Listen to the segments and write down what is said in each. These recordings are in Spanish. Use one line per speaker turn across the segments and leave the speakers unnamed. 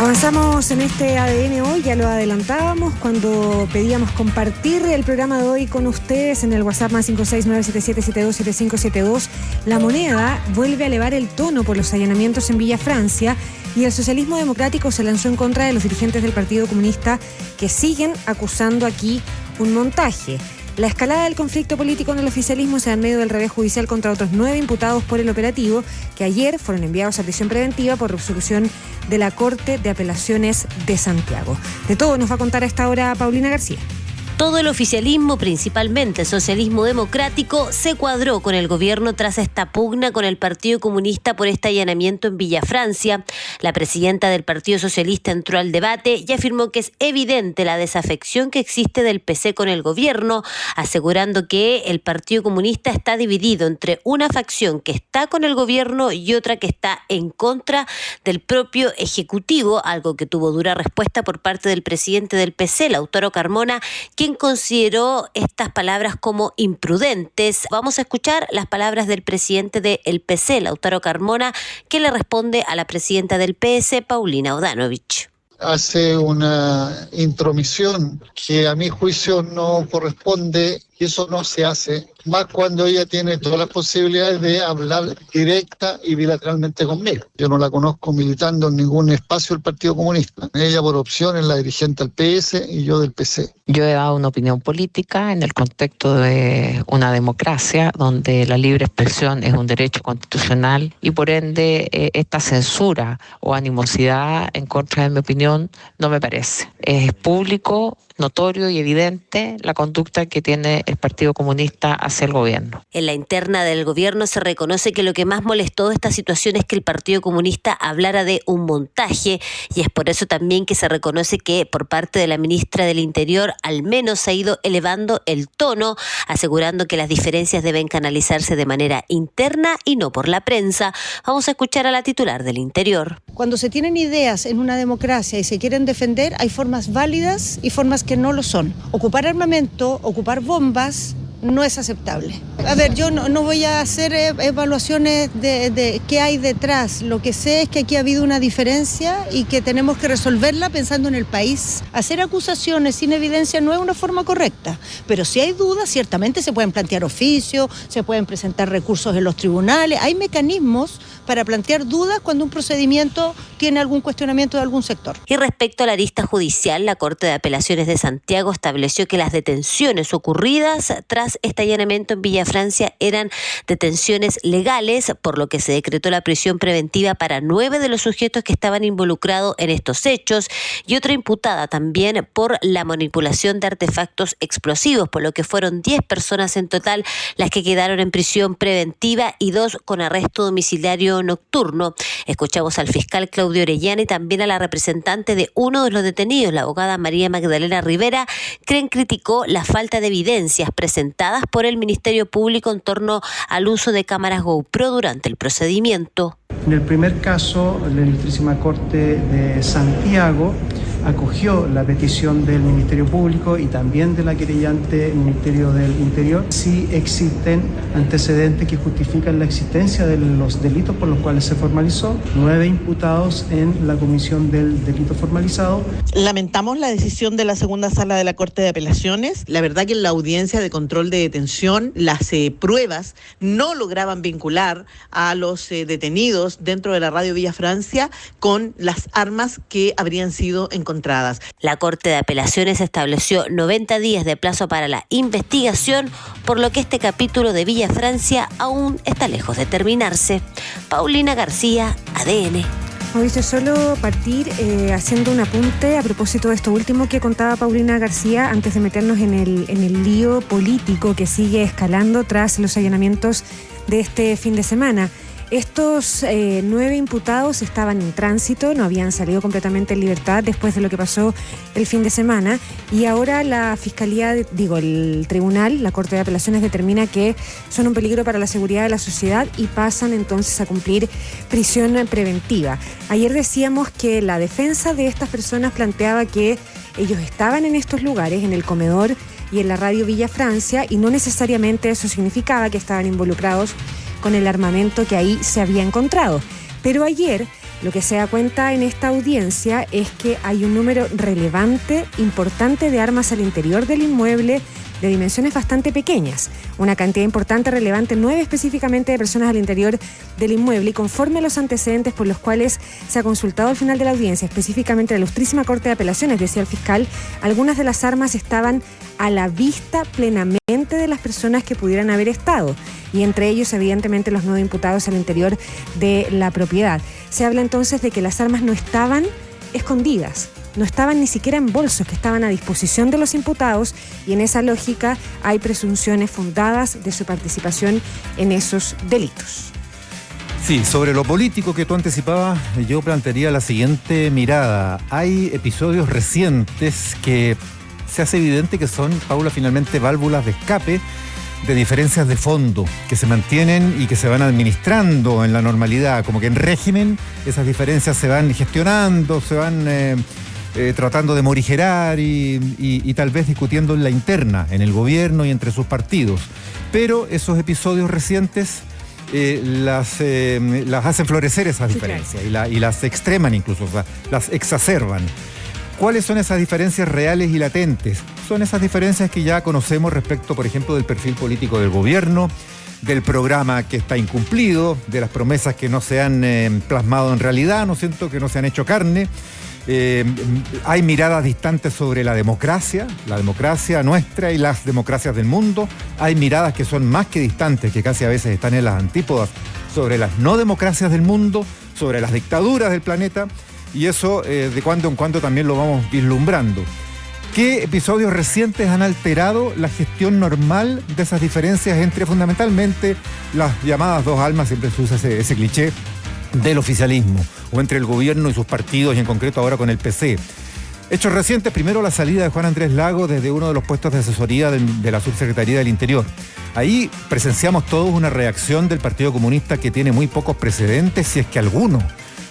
Avanzamos en este ADN hoy, ya lo adelantábamos cuando pedíamos compartir el programa de hoy con ustedes en el WhatsApp más 56977727572. La Moneda vuelve a elevar el tono por los allanamientos en Villa Francia y el socialismo democrático se lanzó en contra de los dirigentes del Partido Comunista que siguen acusando aquí un montaje. La escalada del conflicto político en el oficialismo se da en medio del revés judicial contra otros 9 imputados por el operativo que ayer fueron enviados a prisión preventiva por resolución de la Corte de Apelaciones de Santiago. De todo nos va a contar a esta hora Paulina García.
Todo el oficialismo, principalmente el socialismo democrático, se cuadró con el gobierno tras esta pugna con el Partido Comunista por este allanamiento en Villa Francia. La presidenta del Partido Socialista entró al debate y afirmó que es evidente la desafección que existe del PC con el gobierno, asegurando que el Partido Comunista está dividido entre una facción que está con el gobierno y otra que está en contra del propio Ejecutivo, algo que tuvo dura respuesta por parte del presidente del PC, Lautaro Carmona, quien consideró estas palabras como imprudentes. Vamos a escuchar las palabras del presidente del PC, Lautaro Carmona, que le responde a la presidenta del PS, Paulina Odanovich.
Hace una intromisión que a mi juicio no corresponde y eso no se hace, más cuando ella tiene todas las posibilidades de hablar directa y bilateralmente conmigo. Yo no la conozco militando en ningún espacio del Partido Comunista. Ella por opción es la dirigente del PS y yo del PC.
Yo he dado una opinión política en el contexto de una democracia donde la libre expresión es un derecho constitucional y por ende esta censura o animosidad en contra de mi opinión no me parece. Es público, notorio y evidente la conducta que tiene el Partido Comunista hacia el gobierno.
En la interna del gobierno se reconoce que lo que más molestó de esta situación es que el Partido Comunista hablara de un montaje y es por eso también que se reconoce que por parte de la ministra del Interior al menos se ha ido elevando el tono, asegurando que las diferencias deben canalizarse de manera interna y no por la prensa. Vamos a escuchar a la titular del Interior.
Cuando se tienen ideas en una democracia y se quieren defender, hay formas válidas y formas que no lo son. Ocupar armamento, ocupar bombas, no es aceptable. A ver, yo no voy a hacer evaluaciones de qué hay detrás. Lo que sé es que aquí ha habido una diferencia y que tenemos que resolverla pensando en el país. Hacer acusaciones sin evidencia no es una forma correcta, pero si hay dudas, ciertamente se pueden plantear oficios, se pueden presentar recursos en los tribunales. Hay mecanismos para plantear dudas cuando un procedimiento tiene algún cuestionamiento de algún sector.
Y respecto a la arista judicial, la Corte de Apelaciones de Santiago estableció que las detenciones ocurridas tras este allanamiento en Villa Francia eran detenciones legales, por lo que se decretó la prisión preventiva para 9 de los sujetos que estaban involucrados en estos hechos y otra imputada también por la manipulación de artefactos explosivos, por lo que fueron 10 personas en total las que quedaron en prisión preventiva y 2 con arresto domiciliario nocturno. Escuchamos al fiscal Claudio Orellana y también a la representante de uno de los detenidos, la abogada María Magdalena Rivera, quien criticó la falta de evidencias presentadas por el Ministerio Público en torno al uso de cámaras GoPro durante el procedimiento.
En el primer caso, la Ilustrísima Corte de Santiago acogió la petición del Ministerio Público y también de la querellante Ministerio del Interior. Sí existen antecedentes que justifican la existencia de los delitos por los cuales se formalizó. 9 imputados en la comisión del delito formalizado.
Lamentamos la decisión de la segunda sala de la Corte de Apelaciones. La verdad que en la audiencia de control de detención las pruebas no lograban vincular a los detenidos dentro de la radio Villa Francia con las armas que habrían sido encontradas.
La Corte de Apelaciones estableció 90 días de plazo para la investigación, por lo que este capítulo de Villa Francia aún está lejos de terminarse. Paulina García, ADN.
Mauricio, solo partir haciendo un apunte a propósito de esto último que contaba Paulina García antes de meternos en el lío político que sigue escalando tras los allanamientos de este fin de semana. Estos 9 imputados estaban en tránsito, no habían salido completamente en libertad después de lo que pasó el fin de semana y ahora la Fiscalía, el Tribunal, la Corte de Apelaciones determina que son un peligro para la seguridad de la sociedad y pasan entonces a cumplir prisión preventiva. Ayer decíamos que la defensa de estas personas planteaba que ellos estaban en estos lugares, en el comedor y en la radio Villa Francia, y no necesariamente eso significaba que estaban involucrados con el armamento que ahí se había encontrado. Pero ayer Lo que se da cuenta en esta audiencia es que hay un número relevante, importante de armas al interior del inmueble, de dimensiones bastante pequeñas. Una cantidad importante, relevante, 9 específicamente de personas al interior del inmueble, y conforme a los antecedentes por los cuales se ha consultado al final de la audiencia, específicamente la Ilustrísima Corte de Apelaciones, decía el fiscal, algunas de las armas estaban a la vista plenamente de las personas que pudieran haber estado, y entre ellos evidentemente los 9 imputados al interior de la propiedad. Se habla entonces de que las armas no estaban escondidas, no estaban ni siquiera en bolsos, que estaban a disposición de los imputados, y en esa lógica hay presunciones fundadas de su participación en esos delitos.
Sí, sobre lo político que tú anticipabas, yo plantearía la siguiente mirada. Hay episodios recientes que se hace evidente que son, Paula, finalmente válvulas de escape de diferencias de fondo que se mantienen y que se van administrando en la normalidad, como que en régimen esas diferencias se van gestionando, se van tratando de morigerar y tal vez discutiendo en la interna, en el gobierno y entre sus partidos. Pero esos episodios recientes las hacen florecer esas diferencias, sí, claro, y las extreman incluso, o sea, las exacerban. ¿Cuáles son esas diferencias reales y latentes? Son esas diferencias que ya conocemos respecto, por ejemplo, del perfil político del gobierno, del programa que está incumplido, de las promesas que no se han plasmado en realidad, ¿no es cierto?, que no se han hecho carne. Hay miradas distantes sobre la democracia nuestra y las democracias del mundo. Hay miradas que son más que distantes, que casi a veces están en las antípodas, sobre las no democracias del mundo, sobre las dictaduras del planeta. Y eso de cuando en cuando también lo vamos vislumbrando. ¿Qué episodios recientes han alterado la gestión normal de esas diferencias entre fundamentalmente las llamadas dos almas, siempre se usa ese cliché, del oficialismo, o entre el gobierno y sus partidos, y en concreto ahora con el PC? Hechos recientes, primero la salida de Juan Andrés Lagos desde uno de los puestos de asesoría de la Subsecretaría del Interior. Ahí presenciamos todos una reacción del Partido Comunista que tiene muy pocos precedentes, si es que alguno.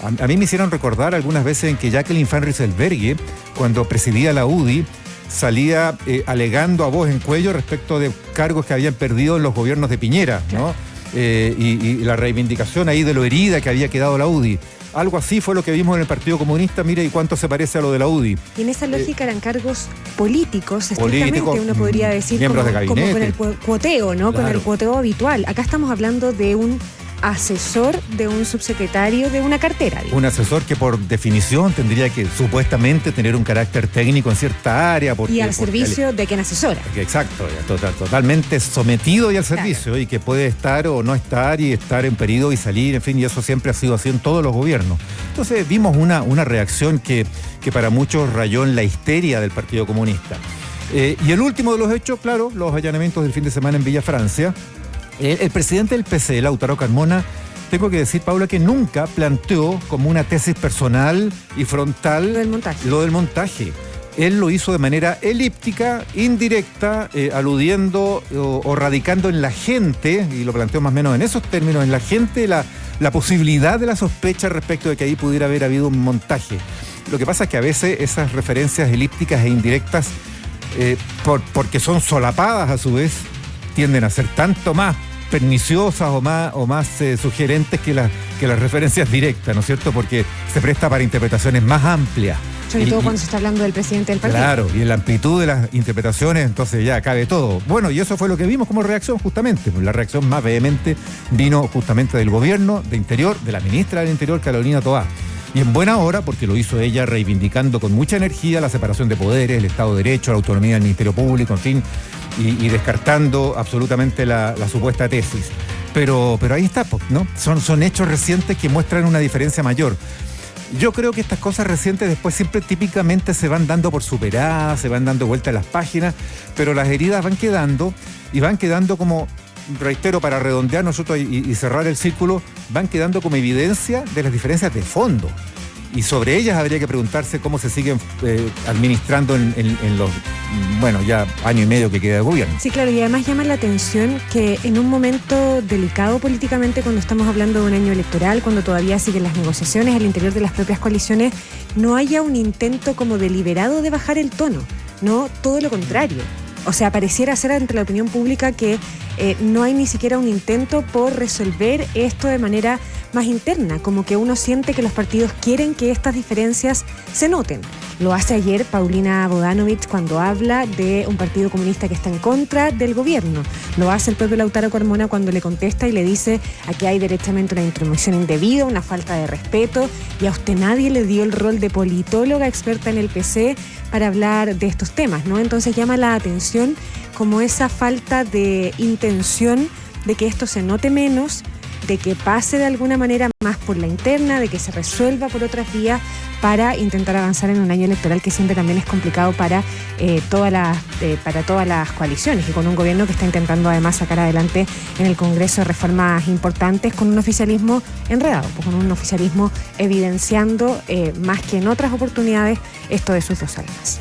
A mí me hicieron recordar algunas veces en que Jacqueline Van Rysselberghe, cuando presidía la UDI, salía alegando a voz en cuello respecto de cargos que habían perdido en los gobiernos de Piñera, ¿no? Y la reivindicación ahí de lo herida que había quedado la UDI. Algo así fue lo que vimos en el Partido Comunista, mire, y cuánto se parece a lo de la UDI.
Y en esa lógica eran cargos políticos, estrictamente, uno podría decir,
miembros de gabinete,
como con el cuoteo, ¿no? Claro. Con el cuoteo habitual. Acá estamos hablando de un asesor de un subsecretario de una cartera, digamos. Un asesor que por definición tendría que supuestamente tener un carácter técnico en cierta área. Y al servicio de quien asesora.
Exacto, totalmente sometido y al servicio, claro, y que puede estar o no estar y estar en periodo y salir, en fin, y eso siempre ha sido así en todos los gobiernos. Entonces vimos una reacción que para muchos rayó en la histeria del Partido Comunista. Y el último de los hechos, claro, los allanamientos del fin de semana en Villa Francia. El presidente del PC, Lautaro Carmona, tengo que decir, Paula, que nunca planteó como una tesis personal y frontal lo del montaje. Él lo hizo de manera elíptica, indirecta, aludiendo o radicando en la gente, y lo planteó más o menos en esos términos, en la gente la posibilidad de la sospecha respecto de que ahí pudiera haber habido un montaje. Lo que pasa es que a veces esas referencias elípticas e indirectas, porque son solapadas a su vez, tienden a ser tanto más perniciosas o más sugerentes que las referencias directas, ¿no es cierto? Porque se presta para interpretaciones más amplias.
Sobre todo cuando se está hablando del presidente del partido.
Claro, y en la amplitud de las interpretaciones, entonces ya cabe todo. Bueno, y eso fue lo que vimos como reacción justamente. La reacción más vehemente vino justamente del gobierno de Interior, de la ministra del Interior, Carolina Toá. Y en buena hora, porque lo hizo ella reivindicando con mucha energía la separación de poderes, el Estado de Derecho, la autonomía del Ministerio Público, en fin, y descartando absolutamente la supuesta tesis. Pero ahí está, ¿no? Son hechos recientes que muestran una diferencia mayor. Yo creo que estas cosas recientes después siempre típicamente se van dando por superadas, se van dando vueltas a las páginas, pero las heridas van quedando como, reitero, para redondear nosotros y cerrar el círculo, van quedando como evidencia de las diferencias de fondo. Y sobre ellas habría que preguntarse cómo se siguen administrando en los, ya año y medio que queda de gobierno.
Sí, claro, y además llama la atención que en un momento delicado políticamente, cuando estamos hablando de un año electoral, cuando todavía siguen las negociaciones al interior de las propias coaliciones, no haya un intento como deliberado de bajar el tono, no, todo lo contrario. O sea, pareciera ser ante la opinión pública que no hay ni siquiera un intento por resolver esto de manera más interna, como que uno siente que los partidos quieren que estas diferencias se noten. Lo hace ayer Paulina Bodanovich cuando habla de un partido comunista que está en contra del gobierno. Lo hace el propio Lautaro Carmona cuando le contesta y le dice: aquí hay derechamente una intromisión indebida, una falta de respeto, y a usted nadie le dio el rol de politóloga experta en el PC para hablar de estos temas, ¿no? Entonces llama la atención como esa falta de intención de que esto se note menos, de que pase de alguna manera más por la interna, de que se resuelva por otras vías para intentar avanzar en un año electoral que siempre también es complicado para todas las coaliciones, y con un gobierno que está intentando además sacar adelante en el Congreso reformas importantes con un oficialismo enredado, pues con un oficialismo evidenciando más que en otras oportunidades esto de sus dos almas.